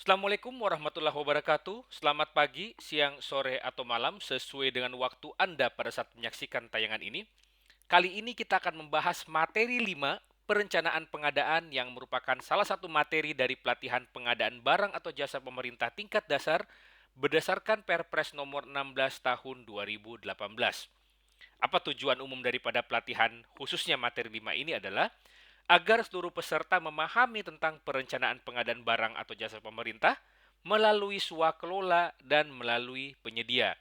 Assalamualaikum warahmatullahi wabarakatuh. Selamat pagi, siang, sore, atau malam sesuai dengan waktu Anda pada saat menyaksikan tayangan ini. Kali ini kita akan membahas materi 5, perencanaan pengadaan yang merupakan salah satu materi dari pelatihan pengadaan barang atau jasa pemerintah tingkat dasar berdasarkan Perpres nomor 16 tahun 2018. Apa tujuan umum daripada pelatihan khususnya materi 5 ini adalah agar seluruh peserta memahami tentang perencanaan pengadaan barang atau jasa pemerintah melalui swakelola dan melalui penyedia.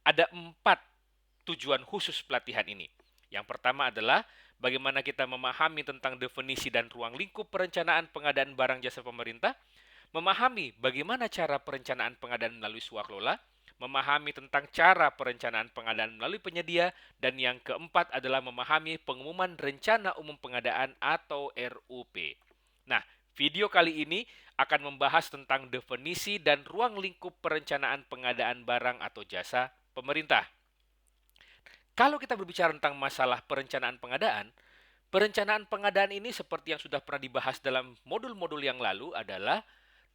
Ada 4 tujuan khusus pelatihan ini. Yang pertama adalah bagaimana kita memahami tentang definisi dan ruang lingkup perencanaan pengadaan barang jasa pemerintah, memahami bagaimana cara perencanaan pengadaan melalui swakelola, memahami tentang cara perencanaan pengadaan melalui penyedia, dan yang keempat adalah memahami pengumuman rencana umum pengadaan atau RUP. Nah, video kali ini akan membahas tentang definisi dan ruang lingkup perencanaan pengadaan barang atau jasa pemerintah. Kalau kita berbicara tentang masalah perencanaan pengadaan ini seperti yang sudah pernah dibahas dalam modul-modul yang lalu adalah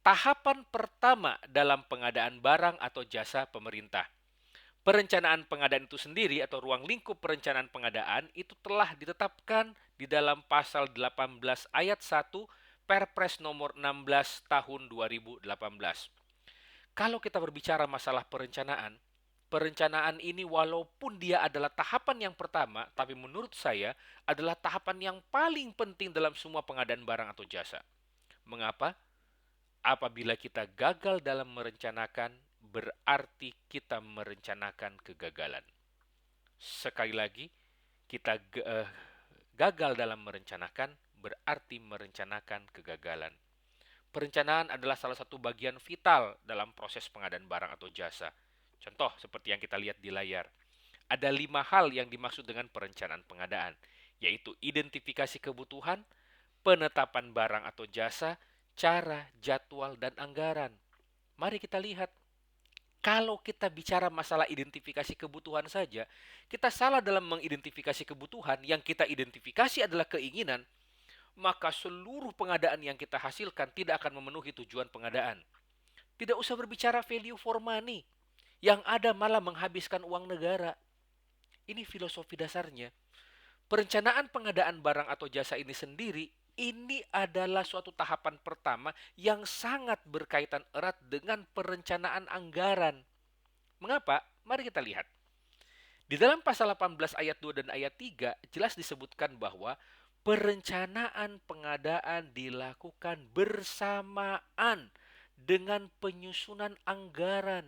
tahapan pertama dalam pengadaan barang atau jasa pemerintah. Perencanaan pengadaan itu sendiri atau ruang lingkup perencanaan pengadaan itu telah ditetapkan di dalam pasal 18 ayat 1 Perpres nomor 16 tahun 2018. Kalau kita berbicara masalah perencanaan ini walaupun dia adalah tahapan yang pertama, tapi menurut saya adalah tahapan yang paling penting dalam semua pengadaan barang atau jasa. Mengapa? Apabila kita gagal dalam merencanakan, berarti kita merencanakan kegagalan. Sekali lagi, kita gagal dalam merencanakan, berarti merencanakan kegagalan. Perencanaan adalah salah satu bagian vital dalam proses pengadaan barang atau jasa. Contoh seperti yang kita lihat di layar. Ada 5 hal yang dimaksud dengan perencanaan pengadaan, yaitu identifikasi kebutuhan, penetapan barang atau jasa, cara, jadwal, dan anggaran. Mari kita lihat. Kalau kita bicara masalah identifikasi kebutuhan saja, kita salah dalam mengidentifikasi kebutuhan. Yang kita identifikasi adalah keinginan, maka seluruh pengadaan yang kita hasilkan tidak akan memenuhi tujuan pengadaan. Tidak usah berbicara value for money, yang ada malah menghabiskan uang negara. Ini filosofi dasarnya. Perencanaan pengadaan barang atau jasa ini sendiri, ini adalah suatu tahapan pertama yang sangat berkaitan erat dengan perencanaan anggaran. Mengapa? Mari kita lihat. Di dalam pasal 18 ayat 2 dan ayat 3 jelas disebutkan bahwa perencanaan pengadaan dilakukan bersamaan dengan penyusunan anggaran.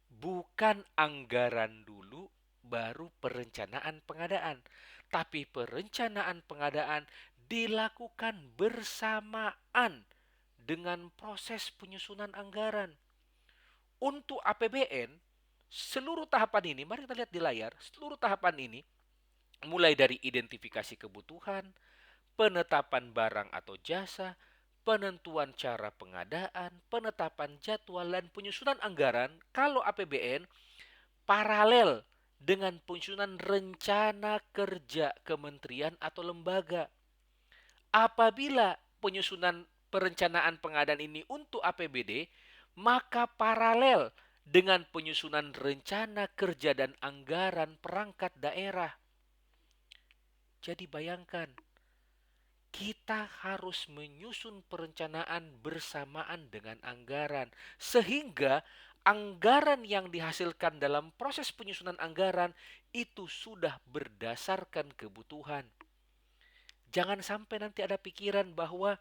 Bukan anggaran dulu baru perencanaan pengadaan. Tapi perencanaan pengadaan dilakukan bersamaan dengan proses penyusunan anggaran. Untuk APBN, seluruh tahapan ini, mari kita lihat di layar, seluruh tahapan ini mulai dari identifikasi kebutuhan, penetapan barang atau jasa, penentuan cara pengadaan, penetapan jadwal, dan penyusunan anggaran. Kalau APBN paralel dengan penyusunan rencana kerja kementerian atau lembaga. Apabila penyusunan perencanaan pengadaan ini untuk APBD, maka paralel dengan penyusunan rencana kerja dan anggaran perangkat daerah. Jadi bayangkan, kita harus menyusun perencanaan bersamaan dengan anggaran, sehingga anggaran yang dihasilkan dalam proses penyusunan anggaran itu sudah berdasarkan kebutuhan. Jangan sampai nanti ada pikiran bahwa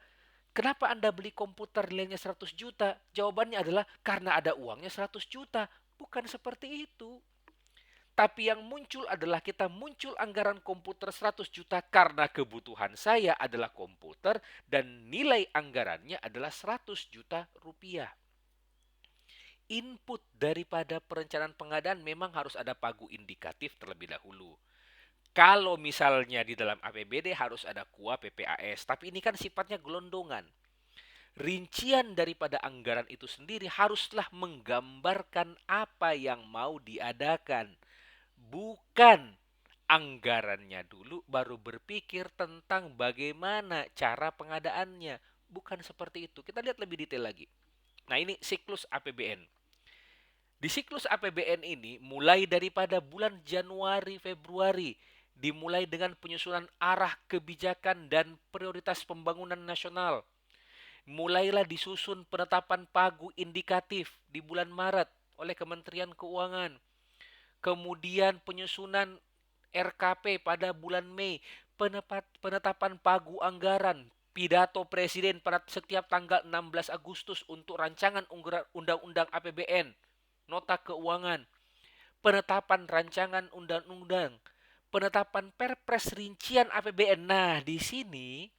kenapa Anda beli komputer nilainya 100 juta? Jawabannya adalah karena ada uangnya 100 juta. Bukan seperti itu. Tapi yang muncul adalah kita muncul anggaran komputer 100 juta karena kebutuhan saya adalah komputer dan nilai anggarannya adalah 100 juta rupiah. Input daripada perencanaan pengadaan memang harus ada pagu indikatif terlebih dahulu. Kalau misalnya di dalam APBD harus ada KUA PPAS, tapi ini kan sifatnya gelondongan. Rincian daripada anggaran itu sendiri haruslah menggambarkan apa yang mau diadakan. Bukan anggarannya dulu baru berpikir tentang bagaimana cara pengadaannya. Bukan seperti itu. Kita lihat lebih detail lagi. Nah, ini siklus APBN. Di siklus APBN ini mulai daripada bulan Januari Februari dimulai dengan penyusunan arah kebijakan dan prioritas pembangunan nasional. Mulailah disusun penetapan pagu indikatif di bulan Maret oleh Kementerian Keuangan. Kemudian penyusunan RKP pada bulan Mei, penetapan pagu anggaran, pidato presiden pada setiap tanggal 16 Agustus untuk rancangan undang-undang APBN, nota keuangan, penetapan rancangan undang-undang, penetapan perpres rincian APBN. Nah, di sini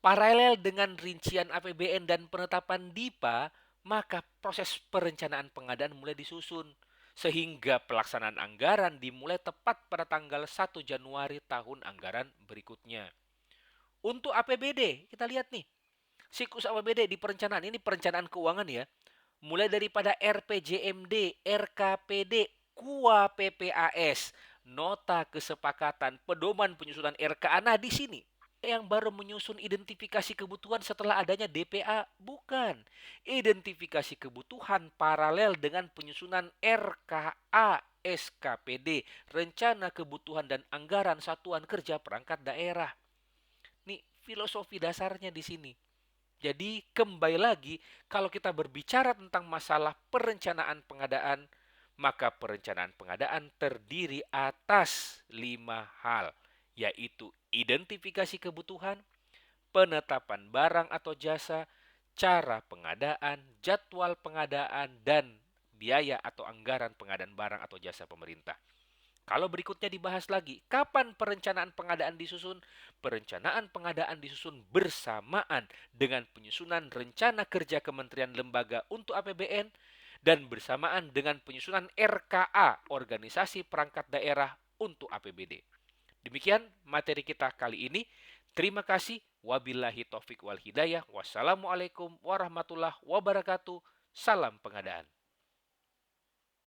paralel dengan rincian APBN dan penetapan DIPA, maka proses perencanaan pengadaan mulai disusun sehingga pelaksanaan anggaran dimulai tepat pada tanggal 1 Januari tahun anggaran berikutnya. Untuk APBD, kita lihat nih, siklus APBD di perencanaan ini perencanaan keuangan ya. Mulai daripada RPJMD, RKPD, KUA PPAS, nota kesepakatan, pedoman penyusunan RKA. Nah, di sini yang baru menyusun identifikasi kebutuhan setelah adanya DPA, bukan. Identifikasi kebutuhan paralel dengan penyusunan RKA SKPD, rencana kebutuhan dan anggaran satuan kerja perangkat daerah. Nih, filosofi dasarnya di sini. Jadi kembali lagi, kalau kita berbicara tentang masalah perencanaan pengadaan, maka perencanaan pengadaan terdiri atas 5 hal, yaitu identifikasi kebutuhan, penetapan barang atau jasa, cara pengadaan, jadwal pengadaan, dan biaya atau anggaran pengadaan barang atau jasa pemerintah. Kalau berikutnya dibahas lagi, kapan perencanaan pengadaan disusun? Perencanaan pengadaan disusun bersamaan dengan penyusunan rencana kerja kementerian lembaga untuk APBN dan bersamaan dengan penyusunan RKA, organisasi perangkat daerah untuk APBD. Demikian materi kita kali ini. Terima kasih. Wabillahi taufik wal hidayah. Wassalamualaikum warahmatullahi wabarakatuh. Salam pengadaan.